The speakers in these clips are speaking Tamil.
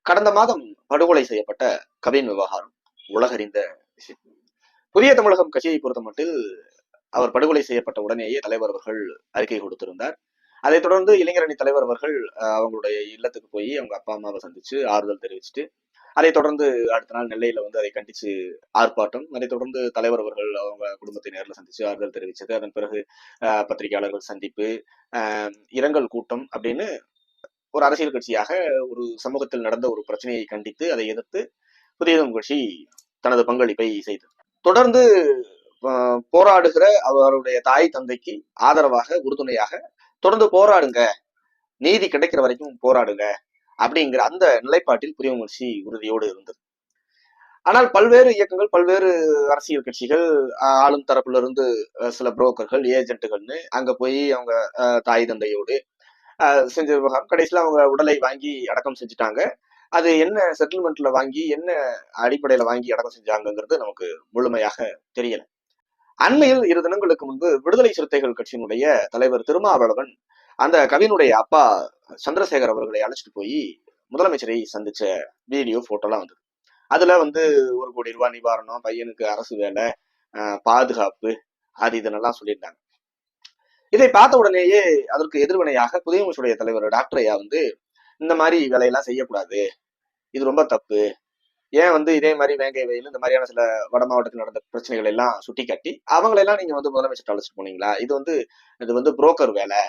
கடந்த மாதம் படுகொலை செய்யப்பட்ட கவின் விவகாரம் உலகறிந்த விஷயம். புதிய தமிழகம் கட்சியை பொறுத்த மட்டில் அவர் படுகொலை செய்யப்பட்ட உடனேயே தலைவர் அவர்கள் அறிக்கை கொடுத்திருந்தார். அதைத் தொடர்ந்து இளைஞரணி தலைவர் அவர்கள் அவங்களுடைய இல்லத்துக்கு போய் அவங்க அப்பா அம்மாவை சந்திச்சு ஆறுதல் தெரிவிச்சுட்டு, அதைத் தொடர்ந்து அடுத்த நாள் நெல்லையில அதை கண்டிச்சு ஆர்ப்பாட்டம். அதைத் தொடர்ந்து தலைவர் அவர்கள் அவங்க குடும்பத்தை நேரில் சந்திச்சு ஆறுதல் தெரிவிச்சது. அதன் பிறகு பத்திரிகையாளர்கள் சந்திப்பு, இரங்கல் கூட்டம் அப்படின்னு ஒரு அரசியல் கட்சியாக ஒரு சமூகத்தில் நடந்த ஒரு பிரச்சனையை கண்டித்து அதை எதிர்த்து புதிய கட்சி தனது பங்களிப்பை செய்தது. தொடர்ந்து போராடுகிற அவருடைய தாய் தந்தைக்கு ஆதரவாக உறுதுணையாக தொடர்ந்து போராடுங்க, நீதி கிடைக்கிற வரைக்கும் போராடுங்க அப்படிங்கிற அந்த நிலைப்பாட்டில் புதிய கட்சி உறுதியோடு இருந்தது. ஆனால் பல்வேறு இயக்கங்கள், பல்வேறு அரசியல் கட்சிகள், ஆளும் தரப்புல இருந்து சில புரோக்கர்கள், ஏஜென்ட்டுகள்னு அங்க போய் அவங்க தாய் தந்தையோடு செஞ்ச விவகாரம். கடைசியில அவங்க உடலை வாங்கி அடக்கம் செஞ்சுட்டாங்க. அது என்ன செட்டில்மெண்ட்ல வாங்கி, என்ன அடிப்படையில வாங்கி அடக்கம் செஞ்சாங்கிறது நமக்கு முழுமையாக தெரியல. அண்மையில் 2 தினங்களுக்கு முன்பு விடுதலை சிறுத்தைகள் கட்சியினுடைய தலைவர் திருமாவளவன் அந்த கவினுடைய அப்பா சந்திரசேகர் அவர்களை அழைச்சிட்டு போய் முதலமைச்சரை சந்திச்ச வீடியோ போட்டோலாம் வந்தது. அதுல 1 கோடி ரூபாய் நிவாரணம், பையனுக்கு அரசு வேலை, பாதுகாப்பு, அது இதனெல்லாம் சொல்லியிருந்தாங்க. இதை பார்த்த உடனேயே அதற்கு எதிர்வினையாக புதிய கட்சியுடைய தலைவர் டாக்டர் ஐயா இந்த மாதிரி வேலையெல்லாம் செய்யக்கூடாது, இது ரொம்ப தப்பு, ஏன் இதே மாதிரி வேங்கை வெயில் இந்த மாதிரியான சில வட மாவட்டத்தில் நடந்த பிரச்சனைகள் எல்லாம் சுட்டி காட்டி அவங்களெல்லாம் நீங்க முதலமைச்சர் அழைச்சிட்டு போனீங்களா, இது புரோக்கர் வேலை,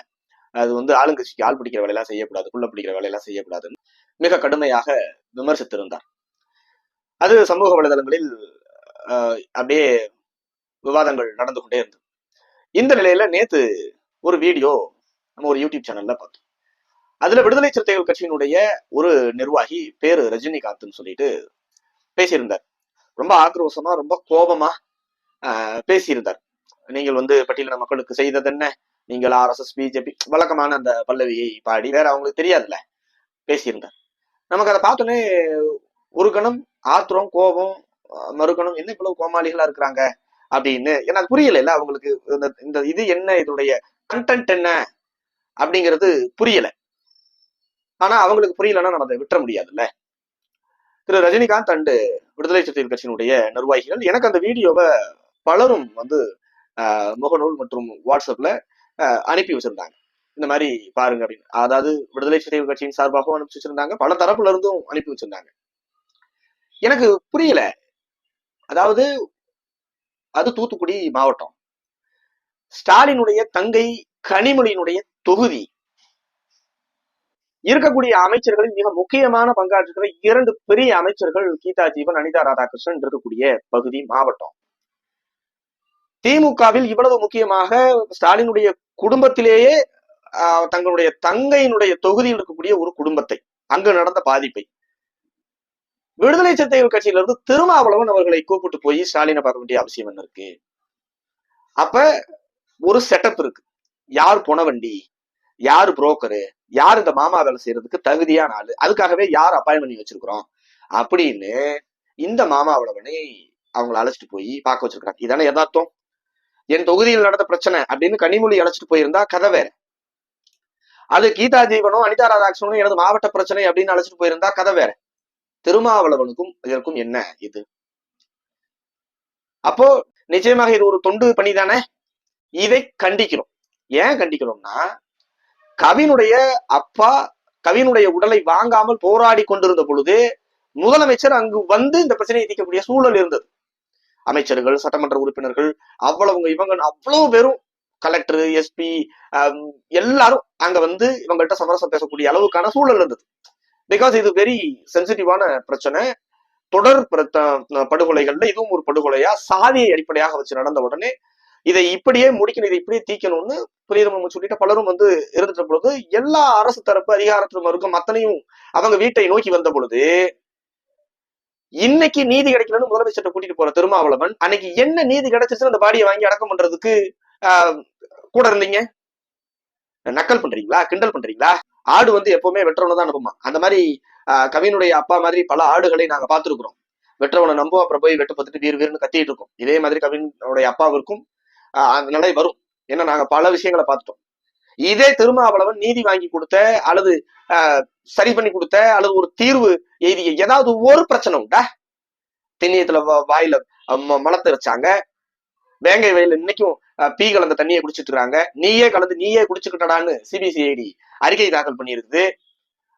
அது ஆளுங்கட்சிக்கு ஆள் பிடிக்கிற வேலையெல்லாம் செய்யக்கூடாது, புள்ள பிடிக்கிற வேலையெல்லாம் செய்யக்கூடாதுன்னு மிக கடுமையாக விமர்சித்திருந்தார். அது சமூக வலைதளங்களில் அப்படியே விவாதங்கள் நடந்து கொண்டே இருந்தது. இந்த நிலையில நேத்து ஒரு வீடியோ நம்ம ஒரு யூடியூப் சேனல்ல பார்த்தோம். அதுல விடுதலை சிறுத்தைகள் கட்சியினுடைய ஒரு நிர்வாகி பேரு ரஜினிகாந்த்னு சொல்லிட்டு பேசியிருந்தார். ரொம்ப ஆக்ரோஷமா, ரொம்ப கோபமா பேசியிருந்தார். நீங்கள் பட்டியலின மக்களுக்கு செய்தது என்ன, நீங்கள் RSS பிஜேபி வழக்கமான அந்த பல்லவியை பாடி வேற அவங்களுக்கு தெரியாதுல்ல பேசியிருந்தார். நமக்கு அதை பார்த்தோன்னே ஒரு கணம் ஆத்திரம், கோபம், மறுகணம் என்ன இவ்வளவு கோமாளிகளா இருக்கிறாங்க அப்படின்னு. ஏன்னா அது புரியல அவங்களுக்கு. இந்த இது என்ன, இதனுடைய கண்டென்ட் என்ன அப்படிங்கிறது புரியல. ஆனா அவங்களுக்கு புரியலன்னா நம்ம அதை விட்டுற முடியாதுல்ல. திரு ரஜினிகாந்த் அண்டு விடுதலை சிறுத்தைகள் கட்சியினுடைய நிர்வாகிகள் எனக்கு அந்த வீடியோவை பலரும் முகநூல் மற்றும் வாட்ஸ்அப்ல அனுப்பி வச்சிருந்தாங்க. இந்த மாதிரி பாருங்க அப்படின்னு. அதாவது விடுதலை சிறுத்தைகள் கட்சியின் சார்பாகவும் அனுப்பி வச்சிருந்தாங்க, பல தரப்புல இருந்தும் அனுப்பி வச்சிருந்தாங்க. எனக்கு புரியல. அதாவது அது தூத்துக்குடி மாவட்டம், ஸ்டாலினுடைய தங்கை கனிமொழியினுடைய தொகுதி, இருக்கக்கூடிய அமைச்சர்களில் மிக முக்கியமான பங்காற்றுகிற 2 பெரிய அமைச்சர்கள் கீதா ஜீவன், அனிதா ராதாகிருஷ்ணன் இருக்கக்கூடிய பகுதி மாவட்டம். திமுகவில் இவ்வளவு முக்கியமாக ஸ்டாலினுடைய குடும்பத்திலேயே தங்களுடைய தங்கையினுடைய தொகுதியில் இருக்கக்கூடிய ஒரு குடும்பத்தை, அங்கு நடந்த பாதிப்பை விடுதலை சிறுத்தைகள் கட்சியிலிருந்து திருமாவளவன் அவர்களை கூப்பிட்டு போய் ஸ்டாலினை பார்க்க வேண்டிய அவசியம் என்ன இருக்கு? அப்ப ஒரு செட்டப் இருக்கு. யார் பொணவண்டி, யாரு புரோக்கரு, யார் இந்த மாமா வேலை செய்யறதுக்கு தகுதியான ஆளு, அதுக்காகவே யார் அப்பாயின் பண்ணி வச்சிருக்கிறோம் அப்படின்னு இந்த மாமாவளவனை அவங்களை அழைச்சிட்டு போய் பார்க்க வச்சிருக்காங்க. இதானே யதார்த்தம். என் தொகுதியில் நடந்த பிரச்சனை அப்படின்னு கனிமொழி அழைச்சிட்டு போயிருந்தா கதை வேற. அது கீதா ஜீவனும் அனிதா ராதாகிருஷ்ணனும் எனது மாவட்ட பிரச்சனை அப்படின்னு அழைச்சிட்டு போயிருந்தா கதை வேற. திருமாவளவனுக்கும் இதற்கும் என்ன இது? அப்போ நிச்சயமாக இது ஒரு தொண்டு பணி தானே. இதை கண்டிக்கிறோம். ஏன் கண்டிக்கிறோம்னா, கவினுடைய அப்பா கவினுடைய உடலை வாங்காமல் போராடி கொண்டிருந்த பொழுது முதலமைச்சர் அங்கு இந்த பிரச்சனையை தீர்க்கக்கூடிய சூழல் இருந்தது. அமைச்சர்கள், சட்டமன்ற உறுப்பினர்கள், இவங்க அவ்வளவு பேரும், கலெக்டர், SP எல்லாரும் அங்க இவங்கள்ட்ட சமரசம் பேசக்கூடிய அளவுக்கான சூழல் இருந்தது. பிகாஸ் இது வெரி சென்சிட்டிவான பிரச்சனை. தொடர் படுகொலைகள்ல இதுவும் ஒரு படுகொலையா, சாதியை அடிப்படையாக வச்சு நடந்த உடனே இதை இப்படியே முடிக்கணும், இதை இப்படியே தீக்கணும்னு புரியுது சொல்லிட்டு பலரும் இருந்துட்ட பொழுது எல்லா அரசு தரப்பு அதிகாரத்திலும் இருக்கும் அத்தனையும் அவங்க வீட்டை நோக்கி வந்த பொழுது, இன்னைக்கு நீதி கிடைக்கலன்னு முதலமைச்சர் கூட்டிட்டு போற திருமாவளவன் அன்னைக்கு என்ன நீதி கிடைச்சிருச்சுன்னு அந்த பாடியை வாங்கி அடக்கம் பண்றதுக்கு கூட இருந்தீங்க? நக்கல் பண்றீங்களா, கிண்டல் பண்றீங்களா? ஆடு எப்பவுமே வெற்றவனை தான் நம்புமா. அந்த மாதிரி கவினுடைய அப்பா மாதிரி பல ஆடுகளை நாங்க பார்த்திருக்கிறோம். வெற்றவனை நம்பும், அப்புறம் போய் வெட்ட பார்த்துட்டு வீர் வீர்னு கத்திட்டு இருக்கோம். இதே மாதிரி கவினுடைய அப்பாவிற்கும் அந்த நிலை வரும். ஏன்னா நாங்க பல விஷயங்களை பார்த்துட்டோம். இதே திருமாவளவன் நீதி வாங்கி கொடுத்த அல்லது சரி பண்ணி கொடுத்த அல்லது ஒரு தீர்வு எழுதிய ஏதாவது ஒரு பிரச்சனை உண்டா? திண்ணியத்துல வாயில மலத்தை வச்சாங்க, வேங்கை வயல இன்னைக்கும் பீ கலந்த தண்ணியை குடிச்சிட்டு இருக்காங்க, நீயே கலந்து நீயே குடிச்சுக்கிட்டடான்னு சிபிசிஐடி அறிக்கை தாக்கல் பண்ணியிருக்குது.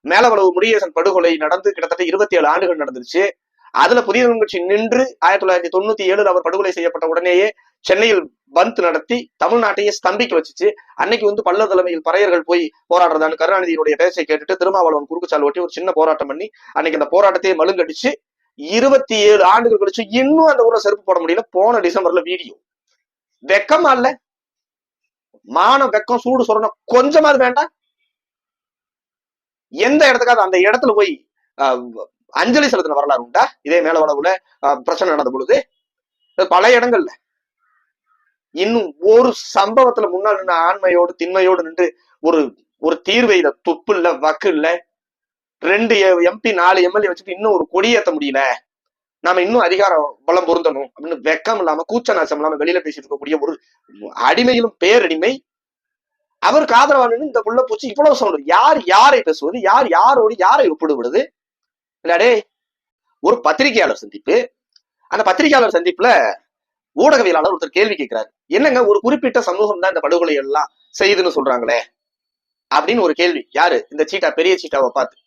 மேலவளவு முருகேசன் படுகொலை நடந்து கிட்டத்தட்ட 27 ஆண்டுகள் நடந்துருச்சு. அதுல புதிய கட்சி நின்று 1997 அவர் படுகொலை செய்யப்பட்ட உடனேயே சென்னையில் பந்த் நடத்தி தமிழ்நாட்டையே ஸ்தம்பிக்க வச்சுச்சு. அன்னைக்கு வந்து பல்லர் தலைமையில் பறையர்கள் போய் போராடுறதான்னு கருணாநிதியினுடைய பேச்சை கேட்டுட்டு திருமாவளவன் குறுக்குச்சால் ஓட்டி ஒரு சின்ன போராட்டம் பண்ணி அன்னைக்கு அந்த போராட்டத்தையே மழுங்கடிச்சு 27 ஆண்டுகள் கழிச்சு இன்னும் அந்த ஊர்ல செருப்பு போட முடியல. போன டிசம்பர்ல வீடியோ. வெக்கமா இல்ல? மான வெக்கம் சூடு சொல்லணும் கொஞ்சமாவது வேண்டாம்? எந்த இடத்துக்காவது அந்த இடத்துல போய் அஞ்சலி செலுத்தின வரலாறு உண்டா? இதே மேலவளவுல பிரச்சனை நடந்த பொழுது பல இடங்கள்ல இன்னும் ஒரு சம்பவத்துல முன்னாள் நின்று ஆண்மையோடு திண்மையோடு நின்று ஒரு ஒரு தீர்வை துப்பு இல்ல, வக்கு இல்ல, 2 MP 4 MLA வச்சுட்டு இன்னும் ஒரு கொடியேற்ற முடியல, நாம இன்னும் அதிகார பலம் பொருந்தணும் அப்படின்னு வெக்கம் இல்லாம கூச்ச நாசம் இல்லாம வெளியில பேசிட்டு இருக்கக்கூடிய ஒரு அடிமையிலும் பேரடிமை அவருக்கு ஆதரவான இந்த புள்ள பூச்சி இவ்வளவு சவுண்ட். யார் யாரை பேசுவது, யார் யாரோடு யாரை ஒப்பிடுவது? இல்லாடே ஒரு பத்திரிகையாளர் சந்திப்பு. அந்த பத்திரிகையாளர் சந்திப்புல ஊடகவியலாளர் ஒருத்தர் கேள்வி கேட்கிறாரு, என்னங்க ஒரு குறிப்பிட்ட சமூகம் தான் இந்த படுகொலை எல்லாம் செய்யுதுன்னு சொல்றாங்களே அப்படின்னு ஒரு கேள்வி. யாரு? இந்த சீட்டா, பெரிய சீட்டாவை பார்த்து.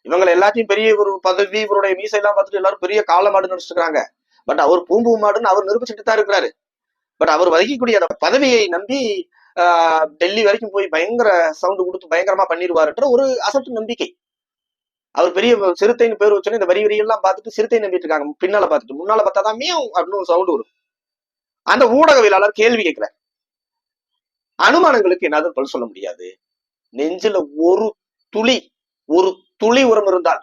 இவங்களை எல்லாத்தையும் பெரிய ஒரு பதவி, இவருடைய மீசையெல்லாம் பார்த்துட்டு எல்லாரும் பெரிய கால மாடு நினைச்சிட்டு இருக்காங்க. பட் அவர் பூம்பு மாடுன்னு அவர் நிரூபிச்சுட்டு தான் இருக்கிறாரு. பட் அவர் வகிக்கக்கூடிய அந்த பதவியை நம்பி டெல்லி வரைக்கும் போய் பயங்கர சவுண்டு கொடுத்து பயங்கரமா பண்ணிடுவாருன்ற ஒரு அசட்டு நம்பிக்கை. அவர் பெரிய சிறுத்தைன்னு பேர் வச்சோன்னே இந்த வரி எல்லாம் பார்த்துட்டு சிறுத்தை நம்பிட்டு இருக்காங்க. பின்னால பார்த்துட்டு முன்னால பார்த்தாதான் மியாவ் அப்படின்னு ஒரு சவுண்டு வரும். அந்த ஊடகவியலாளர் கேள்வி கேட்கிறார். அனுமானங்களுக்கு என்னது பதில் சொல்ல முடியாது. நெஞ்சில ஒரு துளி உரம் இருந்தால்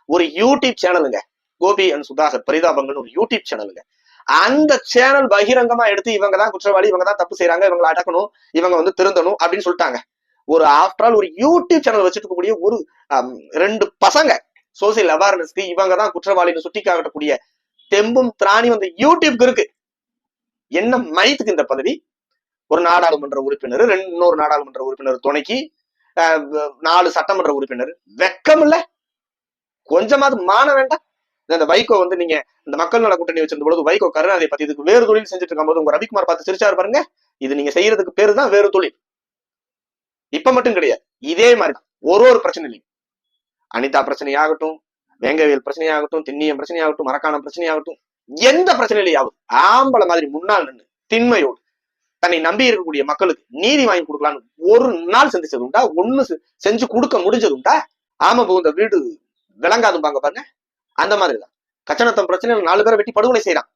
ஒரு யூடியூப் சேனலுங்க, கோபி அண்ட் சுதாகர் பரிதாபங்கள் ஒரு யூடியூப் சேனலுங்க, அந்த சேனல் பகிரங்கமா எடுத்து இவங்க தான் குற்றவாளி, இவங்க தான் தப்பு செய்யறாங்க, இவங்களை அடக்கணும், இவங்க வந்து திருந்தணும் அப்படின்னு சொல்லிட்டாங்க. ஒரு ஆஃப்டர் ஆல் ஒரு யூடியூப் சேனல் வச்சுட்டு இருக்கக்கூடிய ஒரு 2 பசங்க சோசியல் அவேர்னஸ்க்கு இவங்க தான் குற்றவாளின்னு சுட்டி காட்டக்கூடிய தெம்பும் திராணியும் அந்த யூடியூப்க்கு இருக்கு. என்ன மைத்துக்கு இந்த பதவி? ஒரு நாடாளுமன்ற உறுப்பினர், இன்னொரு நாடாளுமன்ற உறுப்பினர் துணைக்கு 4 சட்டமன்ற உறுப்பினர். வெக்கம் இல்ல? கொஞ்சமாவது மான வேண்டாம்? இந்த வைகோ வந்து நீங்க இந்த மக்கள் நல கூட்டணி வச்சிருந்த பொழுது வைகோ கருணாநிதியை பத்தி இதுக்கு வேறு தொழில் செஞ்சுட்டு இருக்கும் போது உங்க ரவிக்குமார் பார்த்து சிரிச்சாரு பாருங்க. இது நீங்க செய்யறதுக்கு பேரு தான் வேறு தொழில். இப்ப மட்டும் கிடையாது, இதே மாதிரி ஒரு பிரச்சனையிலையும் அனிதா பிரச்சனையாகட்டும், வேங்கவேல் பிரச்சனையாகட்டும், திண்ணியம் பிரச்சனையாகட்டும், மரக்காணம் பிரச்சனையாகட்டும், எந்த பிரச்சனையிலையாவது ஆம்பளை மாதிரி முன்னாள் நின்று திண்மையோடு தன்னை நம்பி இருக்கக்கூடிய மக்களுக்கு நீதி வாங்கி கொடுக்கலான்னு ஒரு நாள் சந்திச்சது உண்டா? ஒண்ணு செஞ்சு கொடுக்க முடிஞ்சது உண்டா? ஆமா இந்த வீடு விளங்காதும்பாங்க பாருங்க, அந்த மாதிரிதான். கச்சனத்தம் பிரச்சனைகள் 4 பேரை வெட்டி படுகொலை செய்யறான்.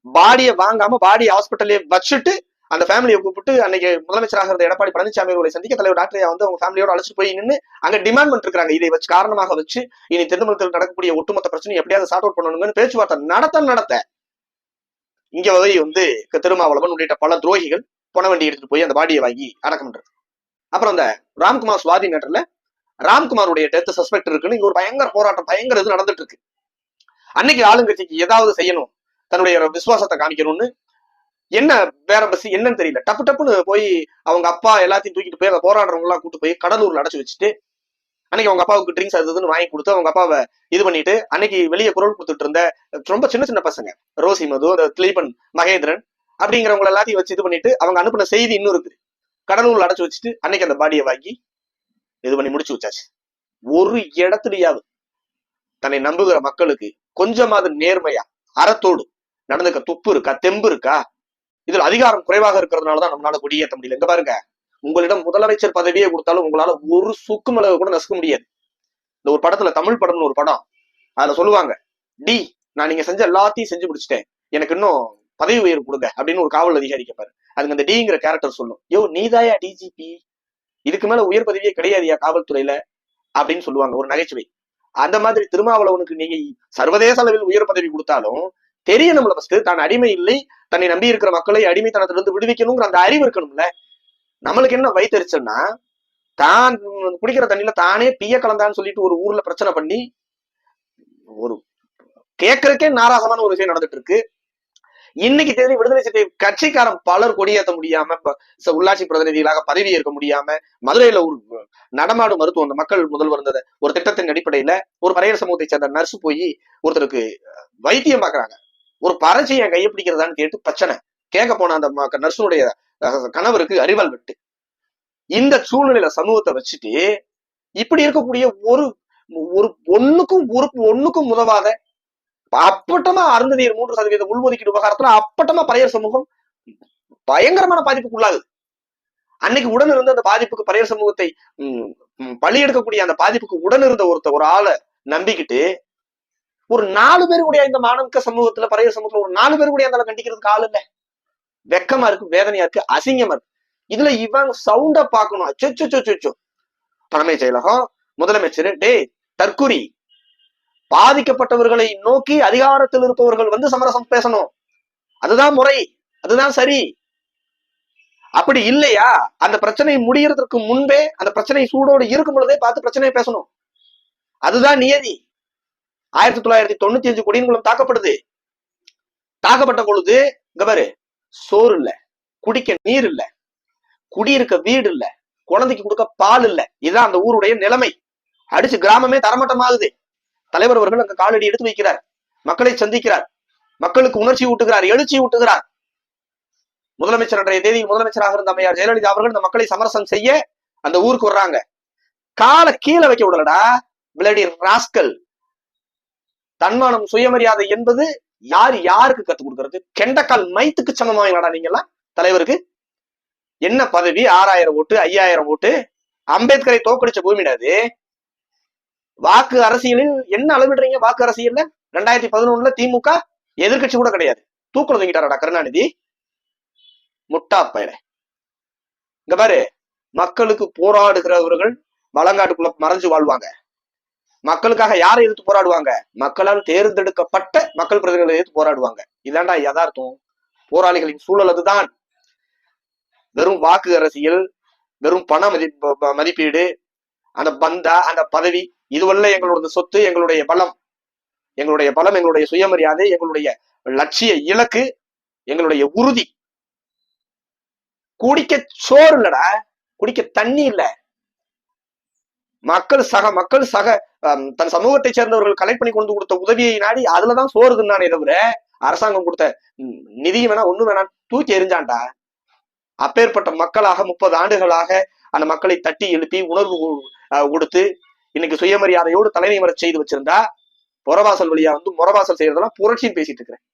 பாடியை வாங்காம பாடியை ஹாஸ்பிட்டலே வச்சுட்டு அந்த ஃபேமிலியை கூப்பிட்டு அன்னைக்கு முதலமைச்சராக இருந்த எடப்பாடி பழனிசாமி அவர்களை சந்திக்க தலைவர் டாக்டரையா வந்து அவங்க ஃபேமிலியோட அழைச்சிட்டு போய் நின்று அங்க டிமாண்ட் பண்ணிட்டு இருக்காங்க. இதை வச்சு காரணமாக வச்சு இனி தென்மண்டலத்தில் நடக்கக்கூடிய ஒட்டுமொத்த பிரச்சனை எப்படியாவது சார்ட் அவுட் பண்ணணும்னு பேச்சுவார்த்தை நடத்த இங்க வந்து திருமாவளவன் உள்ளிட்ட பல துரோகிகள் பொனவண்டி எடுத்துட்டு போய் அந்த பாடியை வாங்கி அடக்கம் பண்றது. அப்புறம் அந்த ராம்குமார் சுவாதி மேட்டர்ல ராம்குமாருடைய டெத் சஸ்பெக்ட் இருக்குன்னு இங்க ஒரு பயங்கர போராட்டம், பயங்கர இது நடந்துட்டு இருக்கு. அன்னைக்கு ஆளுங்கட்சிக்கு ஏதாவது செய்யணும், தன்னுடைய விசுவாசத்தை காமிக்கணும்னு என்ன வேற பஸ் என்னன்னு தெரியல, டப்புன்னு போய் அவங்க அப்பா எல்லாத்தையும் தூக்கிட்டு போய் அந்த போராடுறவங்க எல்லாம் கூட்டு போய் கடலூர்ல அடைச்சு வச்சுட்டு அன்னைக்கு அவங்க அப்பாவுக்கு ட்ரிங்க்ஸ் அதுன்னு வாங்கி கொடுத்து அவங்க அப்பாவை இது பண்ணிட்டு அன்னைக்கு வெளியே குரல் கொடுத்துட்டு இருந்த ரொம்ப சின்ன பசங்க ரோசி மது, அந்த திலீபன் மகேந்திரன் அப்படிங்கிறவங்க எல்லாத்தையும் வச்சு இது பண்ணிட்டு அவங்க அனுப்பின செய்தி இன்னும் இருக்குது. கடலூர்ல அடைச்சு வச்சுட்டு அன்னைக்கு அந்த பாடியை வாங்கி இது பண்ணி முடிச்சு வச்சாச்சு. ஒரு இடத்துலயாவது தன்னை நம்புகிற மக்களுக்கு கொஞ்சமாவது நேர்மையா அறத்தோடு நடந்துக்க துப்பு இருக்கா, தெம்பு இருக்கா? இதுல அதிகாரம் குறைவாக இருக்கிறதுனாலதான் நம்மளால கொடியேற்ற முடியல. எங்க பாருங்க, உங்களிடம் முதலமைச்சர் பதவியே கொடுத்தாலும் உங்களால ஒரு சுக்கு மிளகு கூட நசுக்க முடியாது. இந்த ஒரு படத்துல, தமிழ் படம்னு ஒரு படம், அதுல சொல்லுவாங்க, டி நான் நீங்க செஞ்ச எல்லாத்தையும் செஞ்சு முடிச்சுட்டேன், எனக்கு இன்னும் பதவி உயர்வு கொடுங்க அப்படின்னு ஒரு காவல் அதிகாரி கேட்பாரு. அதுக்கு அந்த டிங்கிற கேரக்டர் சொல்லும், யோ நீதாயா டிஜிபி, இதுக்கு மேல உயர் பதவியே கிடையாதுயா காவல்துறையில அப்படின்னு சொல்லுவாங்க, ஒரு நகைச்சுவை. அந்த மாதிரி திருமாவளவனுக்கு நீங்க சர்வதேச அளவில் உயர் பதவி கொடுத்தாலும் தெரியணும்ல, ஃபர்ஸ்ட் தான் அடிமை இல்லை, தன்னை நம்பி இருக்கிற மக்களை அடிமைத்தனத்திலிருந்து விடுவிக்கணுங்கிற அந்த அறிவு இருக்கணும்ல. நம்மளுக்கு என்ன வைத்தறிச்சல்னா, தான் குடிக்கிற தண்ணியில தானே பிய கலந்தான்னு சொல்லிட்டு ஒரு ஊர்ல பிரச்சனை பண்ணி ஒரு கேட்கறதுக்கே நாராசமான ஒரு விஷயம் நடந்துட்டு இருக்கு. இன்னைக்கு தேதி விடுதலை சிறுத்தை கட்சிக்காரன் பலர் கொடியேற்ற முடியாம, உள்ளாட்சி பிரதிநிதிகளாக பதவி ஏற்க முடியாம, மதுரையில ஒரு நடமாடு மருத்துவம், அந்த மக்கள் முதல்வர் இருந்தது ஒரு திட்டத்தின் அடிப்படையில ஒரு பறையர் சமூகத்தை சேர்ந்த நர்ஸ் போய் ஒருத்தருக்கு வைத்தியம் பாக்குறாங்க. ஒரு பறச்சி என் கையை பிடிக்கிறதான்னு கேட்டு பிரச்சனை கேட்க போன அந்த நர்ஸுடைய கணவருக்கு அறிவால் விட்டு. இந்த சூழ்நிலையில சமூகத்தை வச்சுட்டு இப்படி இருக்கக்கூடிய ஒரு ஒண்ணுக்கும் உதவாத அப்பட்டமா அருந்ததியர் 3% உள்ஒதுக்கீடு விவகாரத்துல அப்பட்டமா பறையர் சமூகம் பயங்கரமான பாதிப்புக்கு உள்ளாகுது. அன்னைக்கு உடன் இருந்த அந்த பாதிப்புக்கு பறையர் சமூகத்தை பழி எடுக்கக்கூடிய அந்த பாதிப்புக்கு உடன் இருந்த ஒரு ஆளை நம்பிக்கிட்டு ஒரு 4 பேர் கூடிய இந்த மாணவ சமூகத்துல பறையர் சமூகத்துல ஒரு 4 பேர் கூடிய அந்த கண்டிக்கிறதுக்கு ஆள் இல்ல. வெக்கமா இருக்கு, வேதனையா இருக்கு, அசிங்கமா இருக்கு. இதுல இவங்க சவுண்ட பாக்கணும். அச்சோ தலைமைச் செயலகம், முதலமைச்சர், டே தற்குறி, பாதிக்கப்பட்டவர்களை நோக்கி அதிகாரத்தில் இருப்பவர்கள் வந்து சமரசம் பேசணும். அதுதான் முறை, அதுதான் சரி. அப்படி இல்லையா அந்த பிரச்சனை முடியறதுக்கு முன்பே அந்த பிரச்சனை சூடோடு இருக்கும் பொழுதே பார்த்து பிரச்சனையை பேசணும். அதுதான் நியதி. 1995 கொடியன்குளம் தாக்கப்படுது. தாக்கப்பட்ட பொழுது கவரு சோறு இல்ல, குடிக்க நீர் இல்ல, குடியிருக்க வீடு இல்ல, குழந்தைக்கு கொடுக்க பால் இல்ல. இதுதான் அந்த ஊருடைய நிலைமை. அடிச்சு கிராமமே தரமட்டமாகுது. தலைவர் அவர்கள் அங்க காலடி எடுத்து வைக்கிறார், மக்களை சந்திக்கிறார், மக்களுக்கு உணர்ச்சி ஊட்டுகிறார், எழுச்சி ஊட்டுகிறார். முதலமைச்சர் அன்றைய தேதியில் முதலமைச்சராக இருந்த அம்மையார் ஜெயலலிதா அவர்கள் இந்த மக்களை சமரசம் செய்ய அந்த ஊருக்கு வர்றாங்க. காலை கீழே வைக்க விடலடா பிளடி ராஸ்கல். தன்மானம் சுயமரியாதை என்பது யாருக்கு கத்துக் கொடுக்கறது? கெண்டக்கால் மைத்துக்கு சமமாங்களா நீங்க எல்லாம்? தலைவருக்கு என்ன பதவி? 6000 ஓட்டு, 5000 ஓட்டு. அம்பேத்கரை தோக்கடிச்ச பூமிடாது. வாக்கு அரசியலில் என்ன அளவிடுறீங்க? வாக்கு அரசியல்ல 2011 திமுக எதிர்கட்சி கூட கிடையாது, தூக்குல தூங்கிட்டாரடா கருணாநிதி. முட்டா பயல. இங்க பாரு, மக்களுக்கு போராடுகிறவர்கள் மலங்காட்டுக்குள்ள மறைஞ்சு வாழ்வாங்க. மக்களுக்காக யாரை எதிர்த்து போராடுவாங்க? மக்களால் தேர்ந்தெடுக்கப்பட்ட மக்கள் பிரதிநிதிகளை எதிர்த்து போராடுவாங்க. இதாண்டா யதார்த்தம். போராளிகளின் சூழல் அதுதான். வெறும் வாக்கு அரசியல், வெறும் பண மதிப்பீடு, அந்த பந்தா, அந்த பதவி, இதுவல்ல எங்களோட சொத்து, எங்களுடைய பலம், எங்களுடைய சுயமரியாதை, எங்களுடைய லட்சிய இலக்கு, எங்களுடைய உறுதி. குடிக்க சோறு இல்லடா, குடிக்க தண்ணி இல்ல. மக்கள் சக தன் சமூகத்தை சேர்ந்தவர்கள் கலெக்ட் பண்ணி கொண்டு கொடுத்த உதவியை நாடி அதுலதான் சோறு தின்னானே தவிர அரசாங்கம் கொடுத்த நிதி வேணா ஒண்ணு வேணா தூக்கி எரிஞ்சான்டா. அப்பேற்பட்ட மக்களாக 30 ஆண்டுகளாக அந்த மக்களை தட்டி எழுப்பி உணர்வு கொடுத்து இன்னைக்கு சுயமரியாதையோடு தலைமை வர செய்து வச்சிருந்தா புறவாசல் வழியா வந்து முறவாசல் செய்யறதெல்லாம் புரட்சின்னு பேசிட்டு இருக்கிறேன்.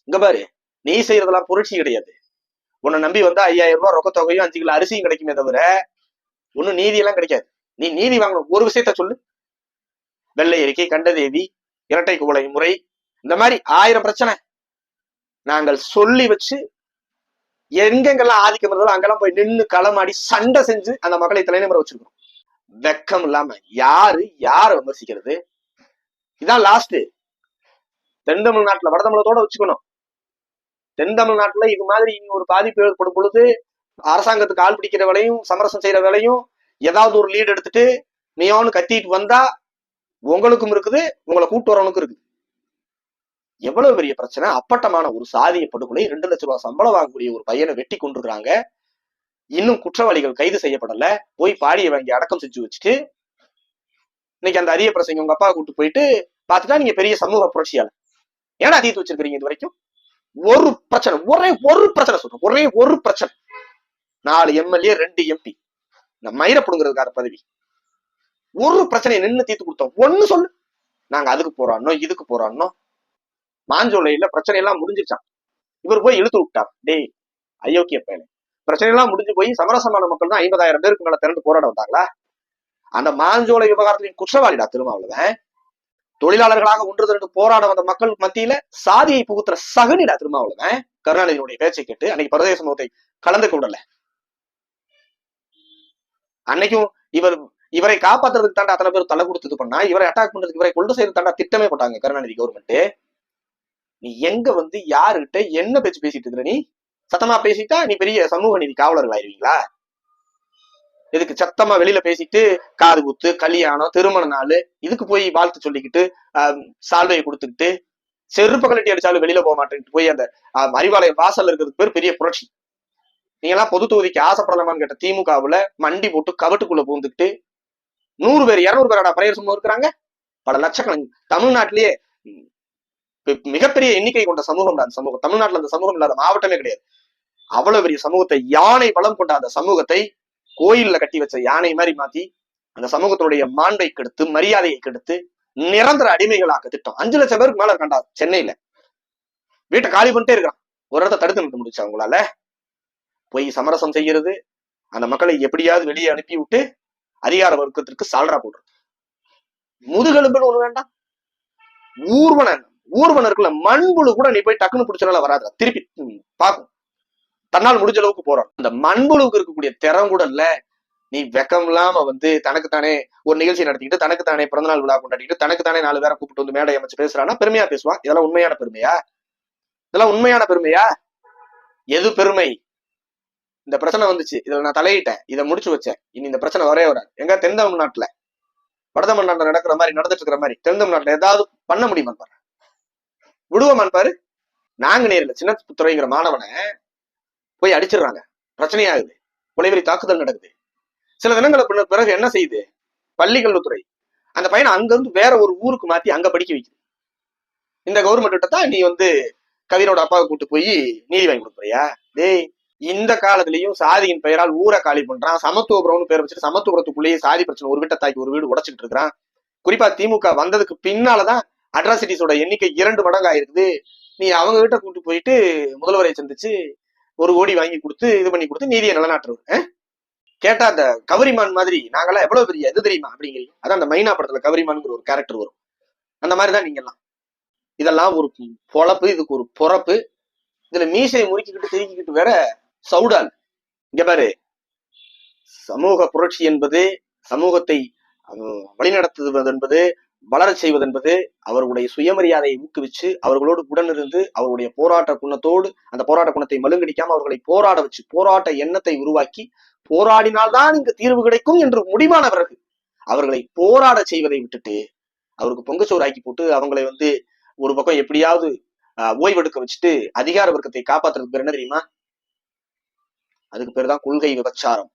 இங்க பாரு, நீ செய்யறதெல்லாம் புரட்சி கிடையாது. உன்னை நம்பி வந்தா 5000 ரூபாய் ரொக்க தொகையும் 5 கிலோ அரிசியும் கிடைக்குமே தவிர ஒன்னும் நீதி எல்லாம் கிடைக்காது. நீ நீதி வாங்கணும். ஒரு விஷயத்த சொல்லு. வெள்ளை அறிக்கை, கண்டதேவி, இரட்டை குவளை முறை, இந்த மாதிரி 1000 பிரச்சனை நாங்கள் சொல்லி வச்சு எங்கெங்கெல்லாம் ஆதிக்கம் இருந்ததோ அங்கெல்லாம் போய் நின்று களமாடி சண்டை செஞ்சு அந்த மக்களை தலைநகர வச்சிருக்கோம். வெக்கம் இல்லாம யார விமர்சிக்கிறது? இதான் லாஸ்ட். தென் தமிழ்நாட்டுல வட தமிழத்தோட வச்சுக்கணும். தென் தமிழ்நாட்டுல இது மாதிரி ஒரு பாதிப்பு ஏற்படும் பொழுது அரசாங்கத்துக்கு ஆள் பிடிக்கிற வேலையும் சமரசம் செய்யற வேலையும் ஏதாவது ஒரு லீடு எடுத்துட்டு நீயோன்னு கத்திட்டு வந்தா உங்களுக்கும் இருக்குது, உங்களை கூட்டு வரவனுக்கும் இருக்குது. எவ்வளவு பெரிய பிரச்சனை! அப்பட்டமான ஒரு சாதிய படுகொலை. 2 லட்சம் ரூபாய் சம்பளம் வாங்கக்கூடிய ஒரு பையனை வெட்டி கொண்டிருக்கிறாங்க. இன்னும் குற்றவாளிகள் கைது செய்யப்படல. போய் பாடியை வாங்கி அடக்கம் செஞ்சு வச்சுட்டு இன்னைக்கு அந்த அரிய பிரசங்க உங்க அப்பா கூட்டு போயிட்டு பாத்துட்டா நீங்க பெரிய சமூக புரட்சியாளர். ஏன்னா தீர்த்து வச்சிருக்கீங்க இது வரைக்கும்? ஒரு பிரச்சனை, ஒரு பிரச்சனை சொல்றேன், ஒரு பிரச்சனை. 4 எம்எல்ஏ, 2 எம்பி, இந்த மயிரை புடுங்கிறதுக்கான பதவி. ஒரு பிரச்சனையை நின்று தீர்த்து கொடுத்தோம். ஒண்ணு சொல்லு. நாங்க அதுக்கு போறானோ இதுக்கு போறானோ. மாஞ்சோலையில பிரச்சனை எல்லாம் முடிஞ்சிருச்சான். இவர் போய் இழுத்து விட்டார். டேய் அயோக்கிய பயண, பிரச்சனை எல்லாம் முடிஞ்சு போய் சமரசமான மக்கள் தான் 50,000 பேருக்கு மேல திரண்டு போராட வந்தாங்களா? அந்த மாஞ்சோலை விவகாரத்தின் குற்றவாளிடா திருமாவளவன். தொழிலாளர்களாக ஒன்று திரண்டு போராட வந்த மக்கள் மத்தியில சாதியை புகுத்துற சகுனிடா திருமாவளவன். கருணாநிதியினுடைய பேச்சை கேட்டு அன்னைக்கு பிரதேச சமூகத்தை கலந்து கொள்ளல. அன்னைக்கும் இவரை காப்பாத்துறதுக்கு தாண்டா அத்தனை பேர் தலை கொடுத்தது பண்ணா, இவரை அட்டாக் பண்றதுக்கு, இவரை கொண்டு செய்யறது தாண்டா திட்டமே போட்டாங்க கருணாநிதி கவர்மெண்ட். நீ எங்க வந்து யாருகிட்ட என்ன பேச்சு பேசிட்டு இருக்கிற? நீ சத்தமா பேசிட்டா நீ பெரிய சமூக நீதி காவலர்கள் ஆயிருவீங்களா? இதுக்கு சத்தமா வெளியில பேசிட்டு காது குத்து, கல்யாணம், திருமண நாள், இதுக்கு போய் வாழ்த்து சொல்லிக்கிட்டு சால்வையை கொடுத்துக்கிட்டு செருப்பு கழட்டி அடிச்சாலும் வெளியில போக மாட்டேன்ட்டு போய் அந்த அறிவாலயம் வாசல் இருக்கிறதுக்கு பேர் பெரிய புரட்சி. நீங்க எல்லாம் பொது தொகுதிக்கு ஆசைப்படலாமான்னு கேட்ட திமுகவுல மண்டி போட்டு கவட்டுக்குள்ள பூந்துக்கிட்டு 100 பேர் 200 பேரோட பிரேயர் சும்மா இருக்கிறாங்க. பல லட்சக்கணக்கு தமிழ்நாட்டிலேயே மிகப்பெரிய எண்ணிக்கை கொண்ட சமூகம் அந்த சமூகம். தமிழ்நாட்டுல அந்த சமூகம் இல்லாத மாவட்டமே கிடையாது. அவ்வளவு பெரிய சமூகத்தை, யானை பலம் கொண்ட அந்த சமூகத்தை கோயில்ல கட்டி வச்ச யானை மாதிரி மாத்தி அந்த சமூகத்தினுடைய மாண்பை கெடுத்து மரியாதையை கெடுத்து நிரந்தர அடிமைகளாக்க திட்டம். 5 லட்சம் பேருக்கு மேல இருக்காண்டா சென்னையில. வீட்டை காலி பண்ணிட்டே இருக்கான். ஒரு இடத்த தடுத்து நிறுத்த முடிச்சா அவங்களால? போய் சமரசம் செய்யறது, அந்த மக்களை எப்படியாவது வெளியே அனுப்பி விட்டு அதிகார வர்க்கத்திற்கு சால்ரா போடுறது. முதுகெலும்புன்னு ஒண்ணு வேண்டாம். ஊர்வன இருக்குல்ல, மண்புழு கூட நீ போய் டக்குன்னு பிடிச்சனால வராது, திருப்பி பார்க்கும். தன்னால் முடிஞ்ச அளவுக்கு போறான். அந்த மண்புழுவுக்கு இருக்கக்கூடிய திறம் கூட இல்ல. நீ வெக்கம் இல்லாம தனக்குத்தானே ஒரு நிகழ்ச்சி நடத்திக்கிட்டு, தனக்குத்தானே பிறந்தநாள் விழா கொண்டாடிக்கிட்டு, தனக்குத்தானே 4 பேரை கூப்பிட்டு வந்து மேடை அமைச்சு பேசுறான்னா பெருமையா பேசுவான். இதெல்லாம் உண்மையான பெருமையா? இதெல்லாம் உண்மையான பெருமையா? எது பெருமை? இந்த பிரச்சனை வந்துச்சு, இதுல நான் தலையிட்டேன், இதை முடிச்சு வச்சேன், இனி இந்த பிரச்சனை வரவே வராது. எங்க தென் தமிழ்நாட்டுல வட தமிழ்நாட்டுல நடக்கிற மாதிரி நடந்துட்டு இருக்கிற மாதிரி தென் தமிழ்நாட்டுல ஏதாவது பண்ண முடியுமான்னு பாரு, விடுவோமான்னு பாரு. நாங்குநேரில சின்னத்துறைங்கிற மாணவனை போய் அடிச்சிடுறாங்க, பிரச்சனையாகுது, கொலைவெறி தாக்குதல் நடக்குது. சில தினங்களுக்கு பிறகு என்ன செய்யுது பள்ளிக்கல்வித்துறை, அந்த பையனை அங்கிருந்து வேற ஒரு ஊருக்கு மாத்தி அங்க படிக்க வைக்குது. இந்த கவர்மெண்ட் தான் நீ கவினோட அப்பாவை கூட்டு போய் நீதி வாங்கி கொடுக்குறியா? டேய், இந்த காலத்திலையும் சாதியின் பெயரால் ஊரை காலி பண்றான். சமத்துவபுரம்னு பேர் வச்சுட்டு சமத்துவபுரத்துக்குள்ளேயே சாதி பிரச்சனை ஒரு வீட்டை தாக்கி ஒரு வீடு உடைச்சிட்டு இருக்கிறான். குறிப்பா திமுக வந்ததுக்கு பின்னாலதான் அட்ராசிட்டிஸோட எண்ணிக்கை 2 மடங்கு ஆயிருக்குது. நீ அவங்க கிட்ட கூட்டு போயிட்டு முதல்வரை சந்திச்சு 1 கோடி வாங்கி கொடுத்து இது பண்ணி கொடுத்து நீதியை நிலநாட்டுறது. கேட்டா அந்த கவரிமான் மாதிரி நாங்கெல்லாம் எவ்வளவு பெரிய இது தெரியுமா அப்படிங்கிறீங்க. அதான் அந்த மைனா படத்துல கவரிமான்ங்கிற ஒரு கேரக்டர் வரும். அந்த மாதிரிதான் நீங்க எல்லாம். இதெல்லாம் ஒரு பொழப்பு, இதுக்கு ஒரு பொறப்பு. இதுல மீசையை முறுக்கிக்கிட்டு திருக்கிக்கிட்டு வேற சவுடால். இங்க பாரு, சமூக புரட்சி என்பது, சமூகத்தை வழிநடத்துவது என்பது, வளர செய்வது என்பது, அவர்களுடைய சுயமரியாதையை ஊக்குவிச்சு அவர்களோடு உடனிருந்து அவருடைய போராட்ட குணத்தோடு அந்த போராட்ட குணத்தை மழுங்கடிக்காம அவர்களை போராட வச்சு போராட்ட எண்ணத்தை உருவாக்கி போராடினால்தான் இங்கு தீர்வு கிடைக்கும் என்று முடிவானவர்கள் அவர்களை போராட செய்வதை விட்டுட்டு அவருக்கு பொங்கச்சோறு ஆக்கி போட்டு அவங்களை ஒரு பக்கம் எப்படியாவது ஓய்வெடுக்க வச்சுட்டு அதிகார வர்க்கத்தை காப்பாற்றுறதுக்கு பேர் என்ன தெரியுமா? அதுக்கு பேர் தான் கொள்கை விபச்சாரம்.